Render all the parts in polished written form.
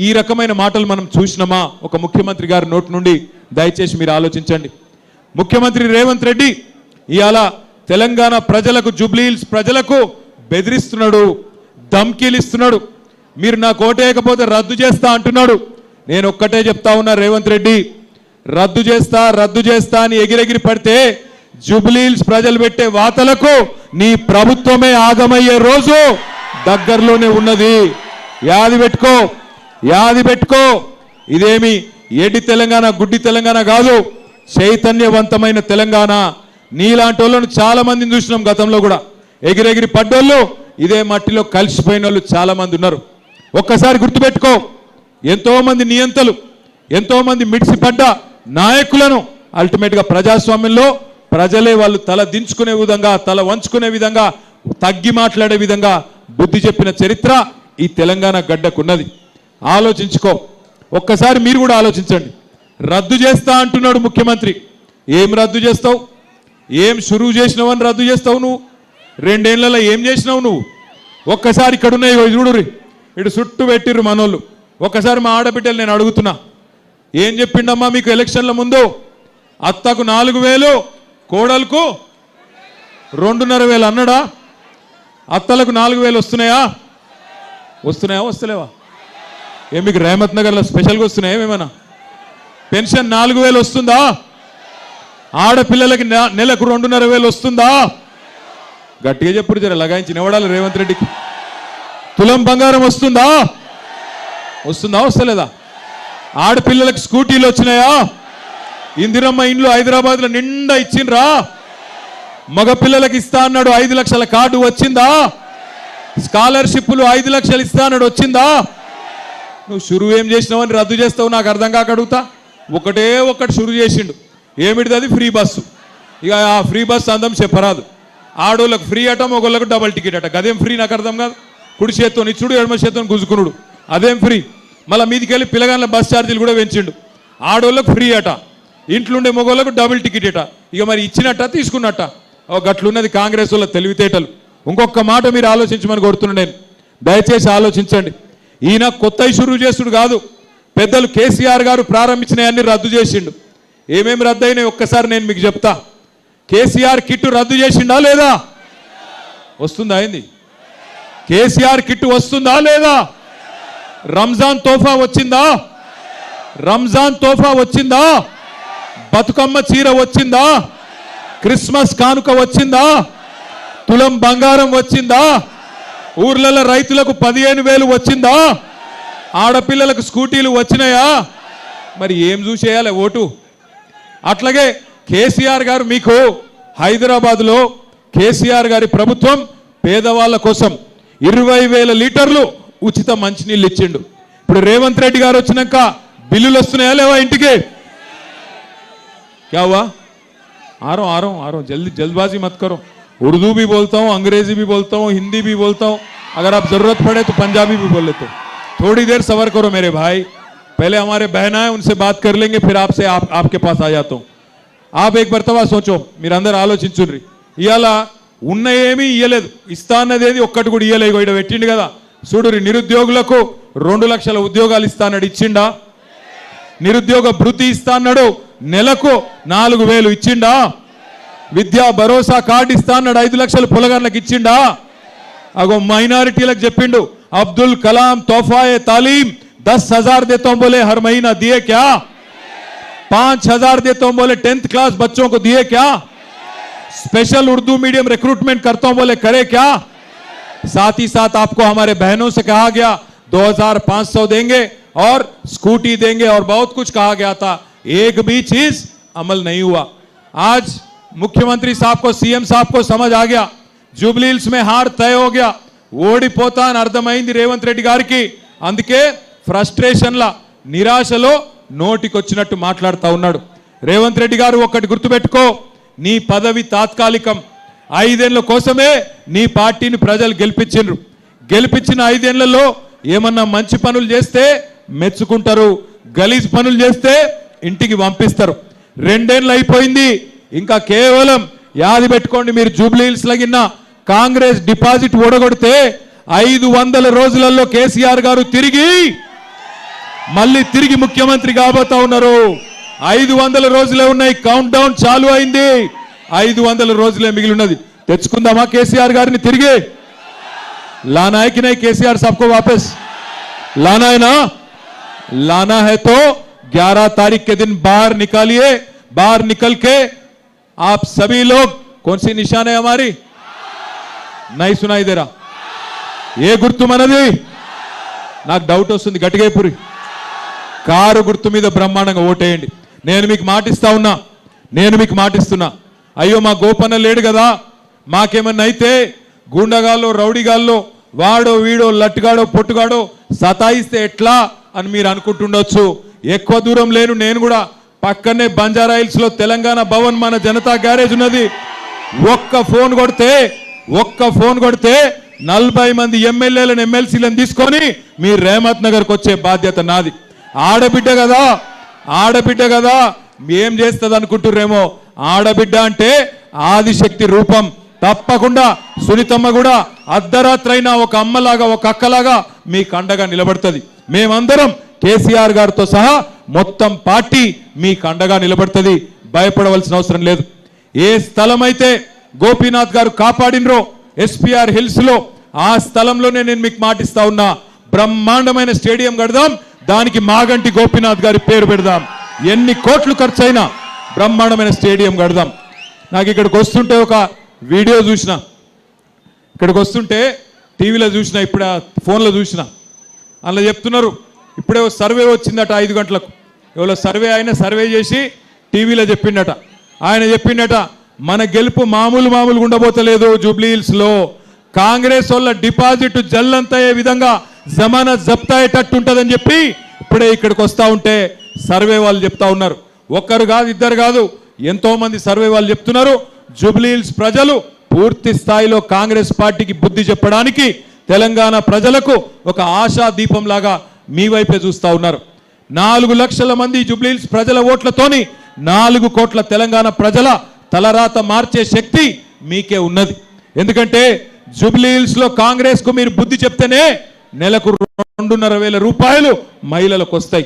ఈ రకమైన మాటలు మనం చూసినామా ఒక ముఖ్యమంత్రి గారి నోటి నుండి? దయచేసి మీరు ఆలోచించండి. ముఖ్యమంత్రి రేవంత్ రెడ్డి ఇవాళ తెలంగాణ ప్రజలకు, జూబ్లీహిల్స్ ప్రజలకు బెదిరిస్తున్నాడు, ధమ్కీలు ఇస్తున్నాడు. మీరు నాకు ఓటేయకపోతే రద్దు చేస్తా అంటున్నాడు. నేను ఒక్కటే చెప్తా ఉన్నా, రేవంత్ రెడ్డి రద్దు చేస్తా అని ఎగిరెగిరి పడితే జూబ్లీహిల్స్ ప్రజలు పెట్టే వాతలకు నీ ప్రభుత్వమే ఆగమయ్యే రోజు దగ్గరలోనే ఉన్నది. యాది పెట్టుకో. ఇదేమి ఏడి తెలంగాణ, గుడ్డి తెలంగాణ కాదు, చైతన్యవంతమైన తెలంగాణ. నీలాంటి వాళ్ళను చాలా మందిని చూసినాం గతంలో కూడా. ఎగిరెగిరి పడ్డోళ్ళు, ఇదే మట్టిలో కలిసిపోయిన వాళ్ళు చాలా మంది ఉన్నారు. ఒక్కసారి గుర్తుపెట్టుకో, ఎంతో మంది నియంతలు, ఎంతో మంది మిడిసిపడ్డ నాయకులను అల్టిమేట్గా ప్రజాస్వామ్యంలో ప్రజలే వాళ్ళు తల దించుకునే విధంగా, తల వంచుకునే విధంగా, తగ్గి మాట్లాడే విధంగా బుద్ధి చెప్పిన చరిత్ర ఈ తెలంగాణ గడ్డకున్నది. ఆలోచించుకో. ఒక్కసారి మీరు కూడా ఆలోచించండి. రద్దు చేస్తా అంటున్నాడు ముఖ్యమంత్రి. ఏం రద్దు చేస్తావు? ఏం షురువు చేసినావని రద్దు చేస్తావు నువ్వు? 2 ఏళ్లలో ఏం చేసినావు నువ్వు? ఒక్కసారి ఇక్కడ ఉన్నాయి చూడుర్రి, ఇటు చుట్టూ పెట్టిర్రు మనోళ్ళు. ఒక్కసారి మా ఆడబిడ్డలు నేను అడుగుతున్నా, ఏం చెప్పిండమ్మా మీకు ఎలక్షన్ల ముందు? అత్తకు 4,000, కోడలకు 2,500 అన్నాడా? అత్తలకు 4,000 వస్తున్నాయా? వస్తలేవా? మీకు రేమత్ నగర్లో స్పెషల్గా వస్తున్నాయా? ఏమేమన్నా పెన్షన్ 4,000 వస్తుందా? ఆడపిల్లలకి నెలకు 2,500 వస్తుందా? గట్టిగా చెప్పుడు, జర లగాయించి నివడాలి రేవంత్ రెడ్డికి. తులం బంగారం వస్తుందా? వస్తలేదా? ఆడపిల్లలకు స్కూటీలు వచ్చినాయా? ఇందిరమ్మ ఇండ్లు హైదరాబాద్లో నిండా ఇచ్చిండ్రా? మగపిల్లలకు ఇస్తా అన్నాడు 5 లక్షల కార్డు వచ్చిందా? స్కాలర్షిప్లు 5 లక్షలు ఇస్తా అన్నాడు వచ్చిందా? నువ్వు షురు ఏం చేసినావని రద్దు చేస్తావు నాకు అర్థం కాక అడుగుతా. ఒకటి షురు చేసిండు. ఏమిటిది? అది ఫ్రీ బస్సు. ఇక ఆ ఫ్రీ బస్సు అందం చెప్పరాదు. ఆడోళ్ళకు ఫ్రీ అట, మగోళ్ళకు డబల్ టికెట్ అట. అదేం ఫ్రీ నాకు అర్థం కాదు. కుడి చేత్తో నిచ్చుడు, ఎడమ చేత్తో గుంజుకునుడు, అదేం ఫ్రీ? మళ్ళీ మీదికి వెళ్ళి పిల్లగాళ్ళ బస్ ఛార్జీలు కూడా పెంచిండు. ఆడోళ్ళకు ఫ్రీ అట, ఇంట్లుండే మగోళ్ళకు డబుల్ టికెట్ అట. ఇక మరి ఇచ్చినట్ట తీసుకున్నట్ట? గట్లున్నది కాంగ్రెస్ వాళ్ళ తెలివితేటలు. ఇంకొక మాట మీరు ఆలోచించమని కోరుతున్నాను నేను. దయచేసి ఆలోచించండి. ఈయన కొత్త ఇష్యూ చేసుడు కాదు, పెద్దలు కేసీఆర్ గారు ప్రారంభించినవన్నీ రద్దు చేసిండు. ఏమేమి రద్దు అయినాయి ఒక్కసారి నేను మీకు చెప్తా. కేసీఆర్ కిట్టు రద్దు చేసిండా లేదా? వస్తుందా? అయింది. కేసీఆర్ కిట్టు వస్తుందా లేదా? రంజాన్ తోఫా వచ్చిందా? బతుకమ్మ చీర వచ్చిందా? క్రిస్మస్ కానుక వచ్చిందా? తులం బంగారం వచ్చిందా? ఊర్లలో రైతులకు 15,000 వచ్చిందా? ఆడపిల్లలకు స్కూటీలు వచ్చినాయా? మరి ఏం చూసేయాలి ఓటు? అట్లాగే కేసీఆర్ గారు మీకు హైదరాబాద్లో కేసీఆర్ గారి ప్రభుత్వం పేదవాళ్ళ కోసం 20,000 లీటర్లు ఉచిత మంచినీళ్ళు ఇచ్చిండు. ఇప్పుడు రేవంత్ రెడ్డి గారు వచ్చినాక బిల్లులు వస్తున్నాయా లేవా ఇంటికి? क्या हुआ? आ रहा हूँ जल्दबाजी मत करो. उर्दू भी बोलता हूँ, अंग्रेजी भी बोलता हूँ, हिंदी भी बोलता हूँ. अगर आप जरूरत पड़े तो पंजाबी भी बोल लेते. थोड़ी देर सबर करो मेरे भाई. पहले हमारे बहना है उनसे बात कर लेंगे, फिर आपसे आपके पास आ जाता हूँ. आप एक मरतबा सोचो, మీరు అందరూ ఆలోచించుర్రి. ఇయాల ఉన్న ఏమీ ఇయ్యలేదు, ఇస్తా అన్నదేది ఒక్కటి కూడా ఇయ్యలేదు. ఇక్కడ పెట్టిండు కదా చూడుర్రి. నిరుద్యోగులకు 2 లక్షల ఉద్యోగాలు ఇస్తా అన్నాడు, ఇచ్చిండా? నిరుద్యోగ భృతి ఇస్తా అన్నాడు, నెలకు 4,000 ఇచ్చిండా? విద్యా భరోసా కార్డు ఇస్తా అన్నాడు, 5 లక్షలు పొలగాళ్ళకి ఇచ్చిండా? అగో మైనారిటీలకు చెప్పిండు, అబ్దుల్ కలాం తోఫాయే తాలీం 10,000 देता हूं बोले हर महीना, दिए क्या? 5,000 देता हूं बोले 10th क्लास बच्चों को, दिए क्या? स्पेशल उर्दू मीडियम रिक्रूटमेंट करता हूं बोले, करे क्या? साथ ही साथ आपको हमारे बहनों से कहा गया 2,500 देंगे और स्कूटी देंगे और बहुत कुछ कहा गया था. एक भी चीज अमल नहीं हुआ. आज मुख्यमंत्री साहब को, सीएम साहब को समझ आ गया, జూబ్లీహిల్స్ में हार तय हो गया, ఓడిపోతా అని అర్థమైంది రేవంత్ రెడ్డి గారికి. అందుకే ఫ్రస్ట్రేషన్ల, నిరాశలో నోటికొచ్చినట్టు మాట్లాడుతూ ఉన్నాడు. రేవంత్ రెడ్డి గారు ఒక్కటి గుర్తుపెట్టుకో, నీ పదవి తాత్కాలికం. 5 ఏళ్ల కోసమే నీ పార్టీని ప్రజలు గెలిపించిండ్రు. గెలిపించిన 5 ఏళ్లలో ఏమన్నా మంచి పనులు చేస్తే మెచ్చుకుంటారు, గలీజ్ పనులు చేస్తే ఇంటికి పంపిస్తారు. 2 ఏళ్ళు అయిపోయింది, ఇంకా కేవలం యాది పెట్టుకోండి, మీరు జూబ్లీహిల్స్ లగిన కాంగ్రెస్ డిపాజిట్ ఓడగొడితే 500 రోజులలో కేసీఆర్ గారు తిరిగి మళ్ళీ తిరిగి ముఖ్యమంత్రి కాబోతా ఉన్నారు. 500 రోజులే ఉన్నాయి, కౌంట్ డౌన్ చాలు అయింది. 500 రోజులే మిగిలి ఉన్నది. తెచ్చుకుందామా కేసీఆర్ గారిని తిరిగి? लाना है कि नहीं केसीआर साहब को वापस? लाना है ना? लाना है तो 11 तारीख के दिन बाहर निकालिए. बाहर निकल के आप सभी लोग, कौन सी निशान है हमारी? नहीं सुनाई दे रहा. ఏ గుర్తు మనది? నాకు డౌట్ వస్తుంది. గట్టిగైపురి కారు గుర్తు మీద బ్రహ్మాండంగా ఓటేయండి. నేను మీకు మాటిస్తున్నా. అయ్యో మా గోపన్న లేడు కదా, మాకేమన్నా అయితే గూండగాల్లో రౌడీగాల్లో వాడో వీడో లట్టుగాడో పొట్టుగాడో సతాయిస్తే ఎట్లా అని మీరు అనుకుంటుండొచ్చు. ఎక్కువ దూరం లేను, నేను కూడా పక్కనే బంజారా హిల్స్ లో తెలంగాణ భవన్ మన జనతా గ్యారేజ్ ఉన్నది. ఒక్క ఫోన్ కొడితే 40 మంది ఎమ్మెల్యేలను ఎమ్మెల్సీలను తీసుకొని మీ రేమత్ నగర్కి వచ్చే బాధ్యత నాది. ఆడబిడ్డ కదా ఏం చేస్తుంది అనుకుంటుర్రేమో. ఆడబిడ్డ అంటే ఆదిశక్తి రూపం. తప్పకుండా సునీతమ్మ కూడా అర్ధరాత్రైనా ఒక అమ్మలాగా ఒక అక్కలాగా మీకు అండగా నిలబడుతుంది. మేమందరం కేసీఆర్ గారితో సహా మొత్తం పార్టీ మీకు అండగా నిలబడుతుంది. భయపడవలసిన అవసరం లేదు. ఏ స్థలం అయితే గోపీనాథ్ గారు కాపాడినరో ఎస్పీఆర్ హిల్స్ లో, ఆ స్థలంలోనే నేను మీకు మాటిస్తా ఉన్నా. బ్రహ్మాండమైన స్టేడియం కడదాం, దానికి మాగంటి గోపీనాథ్ గారి పేరు పెడదాం. ఎన్ని కోట్లు ఖర్చైనా బ్రహ్మాండమైన స్టేడియం కడదాం. నాకు ఇక్కడికి వస్తుంటే ఒక వీడియో చూసిన, ఇక్కడికి వస్తుంటే టీవీలో చూసిన, ఇప్పుడు ఫోన్లో చూసిన. అందులో చెప్తున్నారు ఇప్పుడే సర్వే వచ్చిందట 5 గంటలకు. ఎవరో సర్వే చేసి టీవీలో చెప్పిండట. ఆయన చెప్పిండట మన గెలుపు మామూలుగా ఉండబోతలేదు. జూబ్లీ హిల్స్ లో కాంగ్రెస్ వాళ్ళ డిపాజిట్ జల్లంతయ్యే విధంగా జమానత్ జప్తా అయ్యేటట్టు ఉంటుందని చెప్పి ఇప్పుడే ఇక్కడికి వస్తా ఉంటే సర్వే వాళ్ళు చెప్తా ఉన్నారు. ఒక్కరు కాదు, ఇద్దరు కాదు, ఎంతో మంది సర్వే వాళ్ళు చెప్తున్నారు. జూబ్లీ హిల్స్ ప్రజలు పూర్తి స్థాయిలో కాంగ్రెస్ పార్టీకి బుద్ధి చెప్పడానికి, తెలంగాణ ప్రజలకు ఒక ఆశా దీపం లాగా మీ వైపే చూస్తా ఉన్నారు. 4 లక్షల మంది జూబ్లీ హిల్స్ ప్రజల ఓట్లతోని 4 కోట్ల తెలంగాణ ప్రజల తలరాత మార్చే శక్తి మీకే ఉన్నది. ఎందుకంటే జూబ్లీ హిల్స్ లో కాంగ్రెస్ కు మీరు బుద్ధి చెప్తేనే నెలకు 2,500 రూపాయలు మహిళలకు వస్తాయి.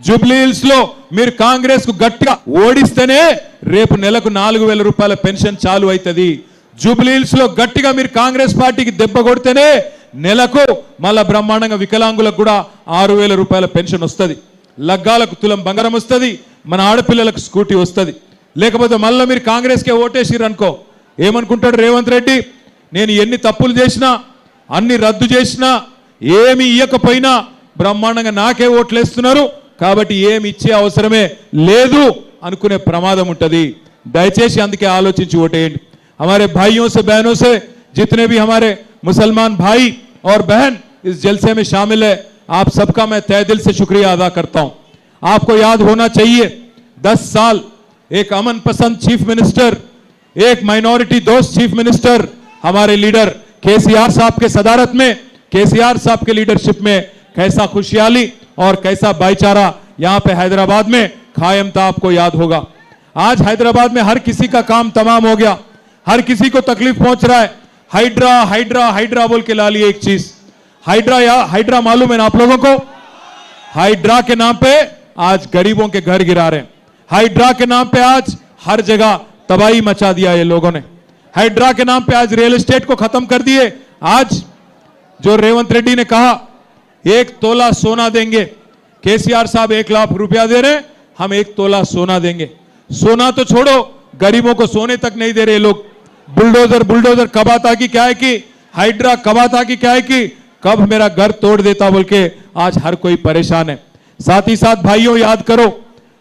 జూబ్లీ హిల్స్ లో మీరు కాంగ్రెస్ కు గట్టిగా ఓడిస్తేనే రేపు నెలకు 4,000 రూపాయల పెన్షన్ చాలు అవుతుంది. జూబ్లీ హిల్స్ లో గట్టిగా మీరు కాంగ్రెస్ పార్టీకి దెబ్బ కొడితేనే నెలకు మళ్ళా బ్రహ్మాండంగా వికలాంగులకు కూడా 6,000 రూపాయల పెన్షన్ వస్తుంది. లగ్గాలకు తులం బంగారం వస్తుంది. మన ఆడపిల్లలకు స్కూటీ వస్తుంది. లేకపోతే మళ్ళీ మీరు కాంగ్రెస్కే ఓటేసిర్రు అనుకో, ఏమనుకుంటాడు రేవంత్ రెడ్డి, నేను ఎన్ని తప్పులు చేసినా, అన్ని రద్దు చేసినా, ఏమి ఇయ్యకపోయినా బ్రహ్మాండంగా నాకే ఓట్లేస్తున్నారు కాబట్టి ఏమి ఇచ్చే అవసరమే లేదు అనుకునే ప్రమాదం ఉంటుంది. దయచేసి అందుకే ఆలోచించి ఓటేయండి. हमारे भाइयों से बहनों से जितने भी हमारे मुसलमान भाई और बहन इस जलसे में शामिल है, आप सबका मैं तहे दिल से शुक्रिया अदा करता हूं. आपको याद होना चाहिए 10 साल एक अमन पसंद चीफ मिनिस्टर, एक माइनॉरिटी दोस्त चीफ मिनिस्टर हमारे लीडर केसीआर साहब के सदारत में, केसीआर साहब के लीडरशिप में कैसा खुशहाली और कैसा भाईचारा यहां पे हैदराबाद में कायम था, आपको याद होगा. आज हैदराबाद में हर किसी का काम तमाम हो गया, हर किसी को तकलीफ पहुंच रहा है. हाइड्रा हाइड्रा हाइड्रा बोल के ला लिए एक चीज. हाइड्रा मालूम है ना आप लोगों को? हाइड्रा के नाम पे आज गरीबों के घर गिरा रहे हैं. हाइड्रा के नाम पे आज हर जगह तबाही मचा दिया ये लोगों ने. हाइड्रा के नाम पे आज रियल एस्टेट को खत्म कर दिए. आज जो रेवंत रेड्डी ने कहा 1 तोला सोना देंगे, केसीआर साहब 1 लाख रुपया दे रहे, हम 1 तोला सोना देंगे. सोना तो छोड़ो, गरीबों को सोने तक नहीं दे रहे लोग. बुलडोजर कब आता कि क्या है कि हाइड्रा कब आता कि क्या है कि कब मेरा घर तोड़ देता बोल के आज हर कोई परेशान है. साथ ही साथ भाइयों याद करो,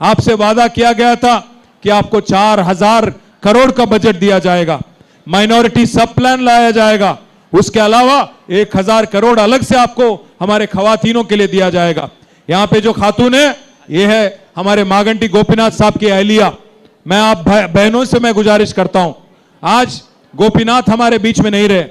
आपसे वादा किया गया था कि आपको 4,000 करोड़ का बजट दिया जाएगा, माइनॉरिटी सब प्लान लाया जाएगा, उसके अलावा 1,000 करोड़ अलग से आपको हमारे खवातीनों के लिए दिया जाएगा. यहां पे जो खातून है ये है हमारे मागंटी गोपीनाथ साहब की अहलिया. मैं आप बहनों से मैं गुजारिश करता हूं, आज गोपीनाथ हमारे बीच में नहीं रहे,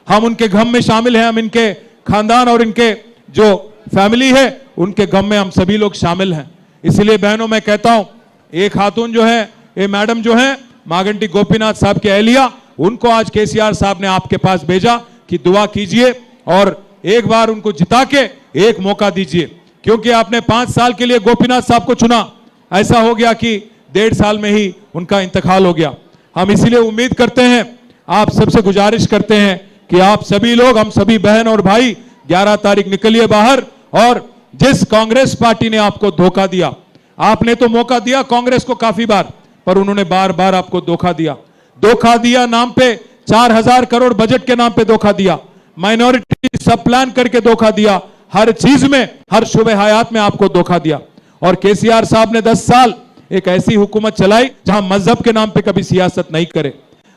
हम उनके गम में शामिल हैं, हम इनके खानदान और इनके जो फैमिली है उनके गम में हम सभी लोग शामिल हैं. इसलिए बहनों मैं कहता हूं, एक खातून जो है, ये मैडम जो है मागंटी गोपीनाथ साहब के अहलिया, उनको आज केसीआर साहब ने आपके पास भेजा कि दुआ कीजिए और एक बार उनको जिता के एक मौका दीजिए. क्योंकि आपने 5 साल के लिए गोपीनाथ साहब को चुना, ऐसा हो गया कि 1.5 साल में ही उनका इंतकाल हो गया। हम इसीलिए उम्मीद करते हैं, आप सबसे गुजारिश करते हैं कि आप सभी लोग, हम सभी बहन और भाई 11 तारीख निकलिए बाहर। और जिस कांग्रेस पार्टी ने आपको धोखा दिया, आपने तो मौका दिया कांग्रेस को काफी बार, पर उन्होंने बार बार आपको धोखा दिया। धोखा दिया नाम पे 4000 करोड़ बजट के नाम पे धोखा दिया, माइनॉरिटी सब प्लान करके धोखा दिया, हर चीज में, हर शुबे हयात में आपको धोखा दिया। और केसीआर साहब ने 10 साल एक ऐसी हुकूमत चलाई जहां मजहब के नाम पे कभी सियासत नहीं करे।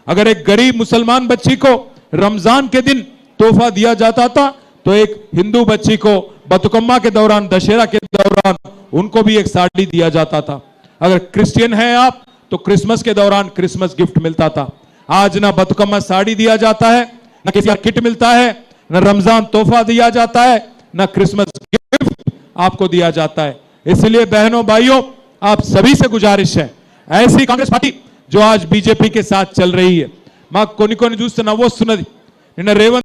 अगर एक गरीब मुसलमान बच्ची को रमजान के दिन तोहफा दिया जाता था, तो एक हिंदू बच्ची को बतुकम्मा के दौरान, दशहरा के दौरान उनको भी एक साड़ी दिया जाता था। अगर क्रिश्चियन है आप, तो क्रिसमस के दौरान क्रिसमस गिफ्ट मिलता था। आज ना बतुकम्मा साड़ी दिया जाता है, ना किसी किट मिलता है, ना रमजान तोहफा दिया जाता है, ना क्रिसमस गिफ्ट आपको दिया जाता है। इसलिए बहनों भाइयों, आप सभी से गुजारिश है, ऐसी कांग्रेस पार्टी जो आज बीजेपी के साथ चल रही है, मां कोनी कोनी చూస్తే నవ్వొస్తున్నది। నిన్న రేవంత్